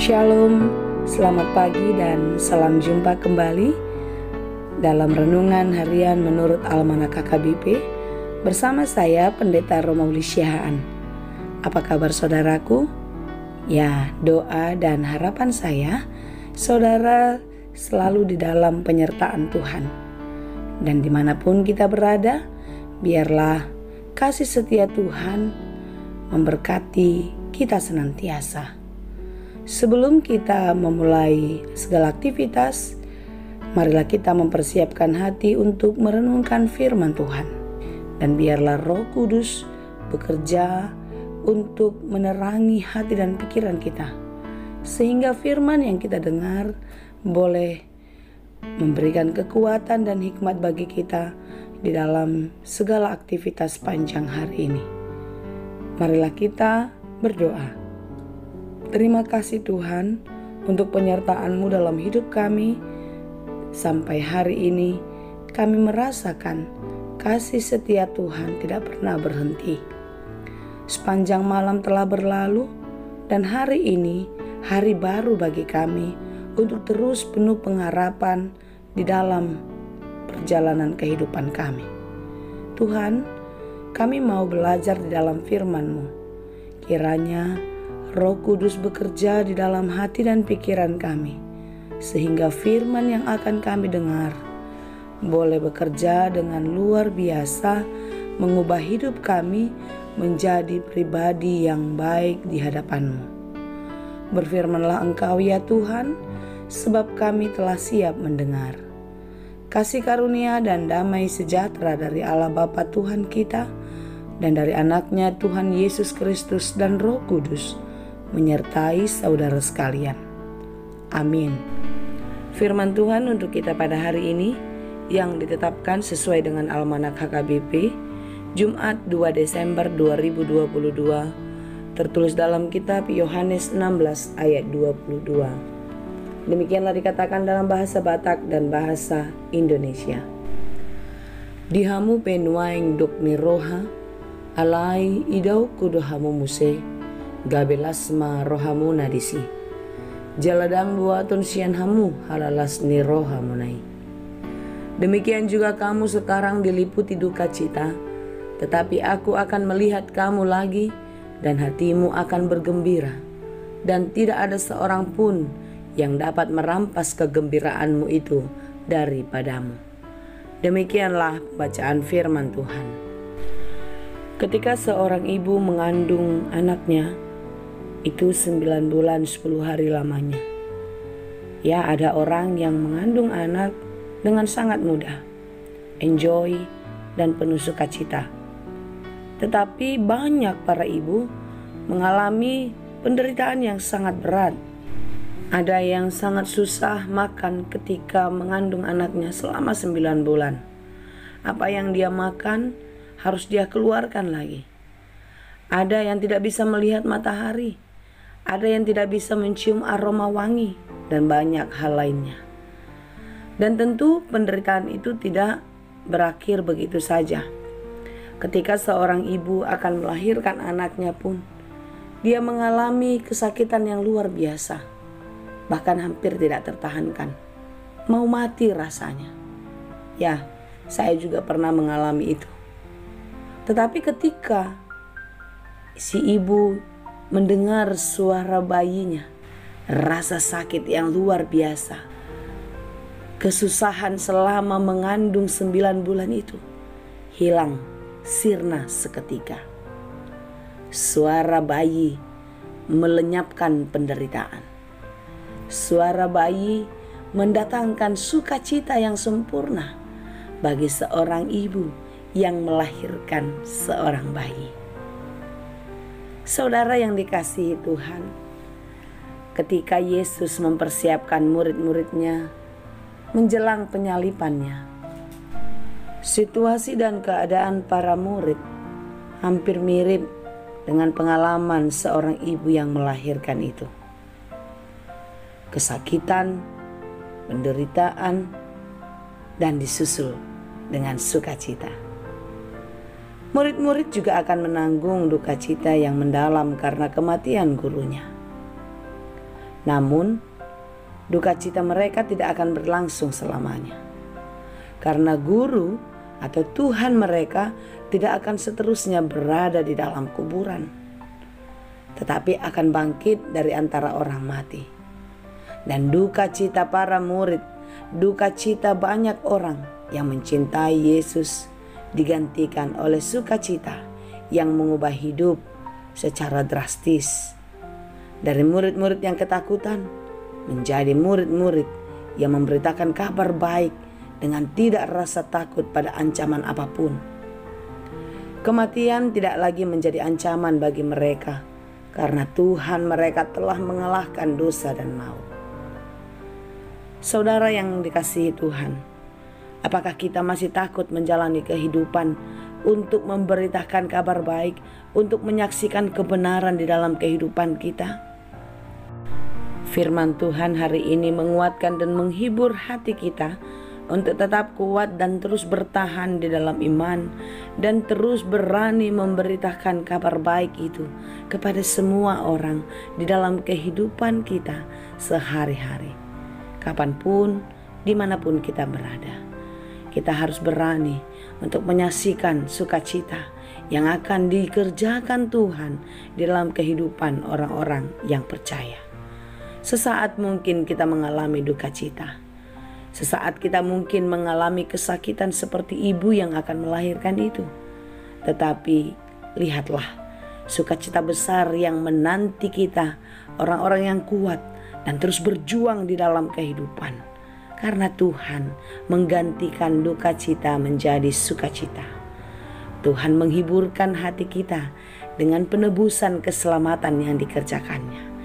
Shalom, selamat pagi dan salam jumpa kembali dalam Renungan Harian menurut Almanak KKBP bersama saya Pendeta Romauli Syahaan. Apa kabar saudaraku? Ya, doa dan harapan saya, saudara selalu di dalam penyertaan Tuhan. Dan dimanapun kita berada, biarlah kasih setia Tuhan memberkati kita senantiasa. Sebelum kita memulai segala aktivitas, marilah kita mempersiapkan hati untuk merenungkan firman Tuhan. Dan biarlah Roh Kudus bekerja untuk menerangi hati dan pikiran kita, sehingga firman yang kita dengar boleh memberikan kekuatan dan hikmat bagi kita di dalam segala aktivitas panjang hari ini. Marilah kita berdoa. Terima kasih Tuhan untuk penyertaan-Mu dalam hidup kami. Sampai hari ini kami merasakan kasih setia Tuhan tidak pernah berhenti. Sepanjang malam telah berlalu dan hari ini hari baru bagi kami untuk terus penuh pengharapan di dalam perjalanan kehidupan kami. Tuhan, kami mau belajar di dalam firman-Mu. Kiranya Roh Kudus bekerja di dalam hati dan pikiran kami, sehingga firman yang akan kami dengar boleh bekerja dengan luar biasa, mengubah hidup kami menjadi pribadi yang baik di hadapan-Mu. Berfirmanlah Engkau ya Tuhan, sebab kami telah siap mendengar. Kasih karunia dan damai sejahtera dari Allah Bapa Tuhan kita, dan dari anaknya Tuhan Yesus Kristus dan Roh Kudus, menyertai saudara sekalian. Amin. Firman Tuhan untuk kita pada hari ini yang ditetapkan sesuai dengan Almanak HKBP Jumat 2 Desember 2022 tertulis dalam kitab Yohanes 16 ayat 22. Demikianlah dikatakan dalam bahasa Batak dan bahasa Indonesia. Dihamu penuaing dok ni roha alai idau kudohamu muse gabelasma rohamu nadisi jaladang buatun sian hamu halalas ni rohamu nai. Demikian juga kamu sekarang diliputi duka cita, tetapi aku akan melihat kamu lagi dan hatimu akan bergembira, dan tidak ada seorang pun yang dapat merampas kegembiraanmu itu daripadamu. Demikianlah bacaan firman Tuhan. Ketika seorang ibu mengandung anaknya, itu 9 bulan 10 hari lamanya. Ya, ada orang yang mengandung anak dengan sangat mudah, enjoy dan penuh sukacita. Tetapi banyak para ibu mengalami penderitaan yang sangat berat. Ada yang sangat susah makan ketika mengandung anaknya selama 9 bulan. Apa yang dia makan harus dia keluarkan lagi. Ada yang tidak bisa melihat matahari. Ada yang tidak bisa mencium aroma wangi, dan banyak hal lainnya. Dan tentu penderitaan itu tidak berakhir begitu saja. Ketika seorang ibu akan melahirkan anaknya pun, dia mengalami kesakitan yang luar biasa, bahkan hampir tidak tertahankan. Mau mati rasanya. Ya, saya juga pernah mengalami itu. Tetapi ketika si ibu mendengar suara bayinya, rasa sakit yang luar biasa, kesusahan selama mengandung 9 bulan itu hilang sirna seketika. Suara bayi melenyapkan penderitaan. Suara bayi mendatangkan sukacita yang sempurna bagi seorang ibu yang melahirkan seorang bayi. Saudara yang dikasihi Tuhan, ketika Yesus mempersiapkan murid-muridnya menjelang penyalipannya, situasi dan keadaan para murid hampir mirip dengan pengalaman seorang ibu yang melahirkan itu. Kesakitan, penderitaan, dan disusul dengan sukacita. Murid-murid juga akan menanggung duka cita yang mendalam karena kematian gurunya. Namun, duka cita mereka tidak akan berlangsung selamanya. Karena guru atau Tuhan mereka tidak akan seterusnya berada di dalam kuburan, tetapi akan bangkit dari antara orang mati. Dan duka cita para murid, duka cita banyak orang yang mencintai Yesus digantikan oleh sukacita yang mengubah hidup secara drastis. Dari murid-murid yang ketakutan menjadi murid-murid yang memberitakan kabar baik dengan tidak rasa takut pada ancaman apapun. Kematian tidak lagi menjadi ancaman bagi mereka karena Tuhan mereka telah mengalahkan dosa dan maut. Saudara yang dikasihi Tuhan, apakah kita masih takut menjalani kehidupan untuk memberitakan kabar baik, untuk menyaksikan kebenaran di dalam kehidupan kita? Firman Tuhan hari ini menguatkan dan menghibur hati kita untuk tetap kuat dan terus bertahan di dalam iman dan terus berani memberitakan kabar baik itu kepada semua orang di dalam kehidupan kita sehari-hari. Kapanpun, dimanapun kita berada, kita harus berani untuk menyaksikan sukacita yang akan dikerjakan Tuhan di dalam kehidupan orang-orang yang percaya. Sesaat mungkin kita mengalami duka cita. Sesaat kita mungkin mengalami kesakitan seperti ibu yang akan melahirkan itu. Tetapi lihatlah sukacita besar yang menanti kita, orang-orang yang kuat dan terus berjuang di dalam kehidupan. Karena Tuhan menggantikan duka cita menjadi sukacita. Tuhan menghiburkan hati kita dengan penebusan keselamatan yang dikerjakannya.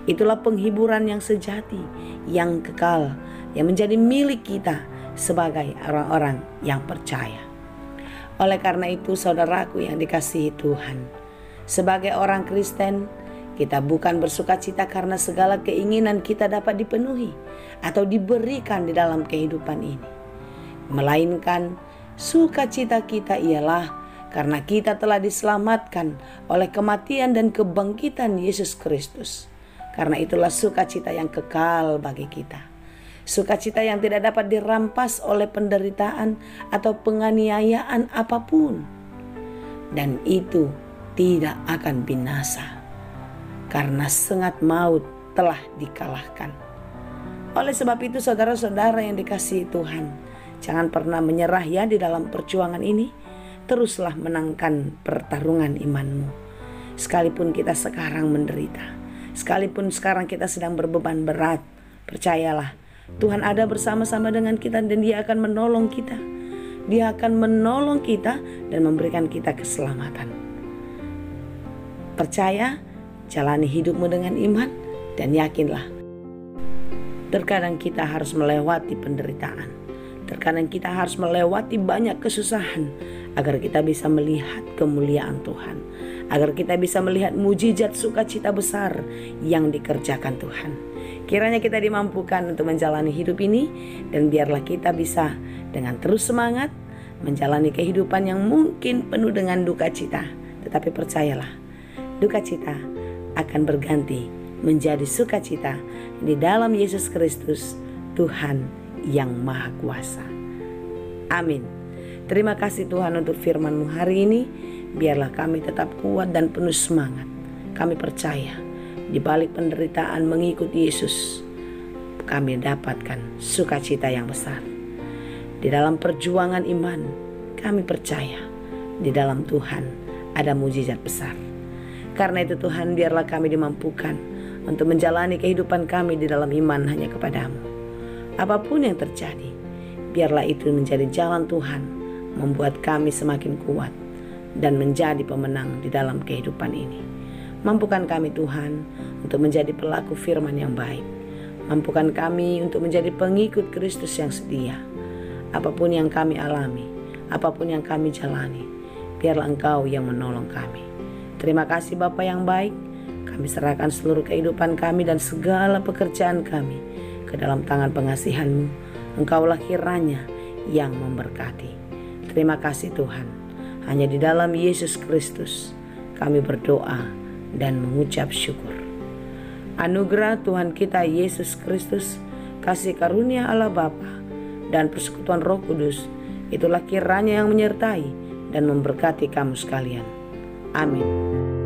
Itulah penghiburan yang sejati, yang kekal, yang menjadi milik kita sebagai orang-orang yang percaya. Oleh karena itu, saudaraku yang dikasihi Tuhan, sebagai orang Kristen, kita bukan bersukacita karena segala keinginan kita dapat dipenuhi atau diberikan di dalam kehidupan ini. Melainkan sukacita kita ialah karena kita telah diselamatkan oleh kematian dan kebangkitan Yesus Kristus. Karena itulah sukacita yang kekal bagi kita. Sukacita yang tidak dapat dirampas oleh penderitaan atau penganiayaan apapun. Dan itu tidak akan binasa. Karena sengat maut telah dikalahkan. Oleh sebab itu saudara-saudara yang dikasihi Tuhan, jangan pernah menyerah ya di dalam perjuangan ini. Teruslah menangkan pertarungan imanmu. Sekalipun kita sekarang menderita, sekalipun sekarang kita sedang berbeban berat, percayalah Tuhan ada bersama-sama dengan kita dan Dia akan menolong kita. Dia akan menolong kita dan memberikan kita keselamatan. Percaya, jalani hidupmu dengan iman dan yakinlah. Terkadang kita harus melewati penderitaan. Terkadang kita harus melewati banyak kesusahan agar kita bisa melihat kemuliaan Tuhan. Agar kita bisa melihat mujizat sukacita besar yang dikerjakan Tuhan. Kiranya kita dimampukan untuk menjalani hidup ini, dan biarlah kita bisa dengan terus semangat menjalani kehidupan yang mungkin penuh dengan duka cita. Tetapi percayalah, duka cita akan berganti menjadi sukacita di dalam Yesus Kristus, Tuhan yang Maha Kuasa. Amin. Terima kasih Tuhan untuk firman-Mu hari ini. Biarlah kami tetap kuat dan penuh semangat. Kami percaya di balik penderitaan mengikut Yesus, kami dapatkan sukacita yang besar. Di dalam perjuangan iman, kami percaya di dalam Tuhan ada mujizat besar. Karena itu Tuhan, biarlah kami dimampukan untuk menjalani kehidupan kami di dalam iman hanya kepadamu. Apapun yang terjadi, biarlah itu menjadi jalan Tuhan, membuat kami semakin kuat dan menjadi pemenang di dalam kehidupan ini. Mampukan kami Tuhan untuk menjadi pelaku firman yang baik. Mampukan kami untuk menjadi pengikut Kristus yang setia. Apapun yang kami alami, apapun yang kami jalani, biarlah Engkau yang menolong kami. Terima kasih Bapa yang baik. Kami serahkan seluruh kehidupan kami dan segala pekerjaan kami ke dalam tangan pengasihan-Mu. Engkaulah kiranya yang memberkati. Terima kasih Tuhan. Hanya di dalam Yesus Kristus kami berdoa dan mengucap syukur. Anugerah Tuhan kita Yesus Kristus, kasih karunia Allah Bapa, dan persekutuan Roh Kudus, itulah kiranya yang menyertai dan memberkati kamu sekalian. Amin.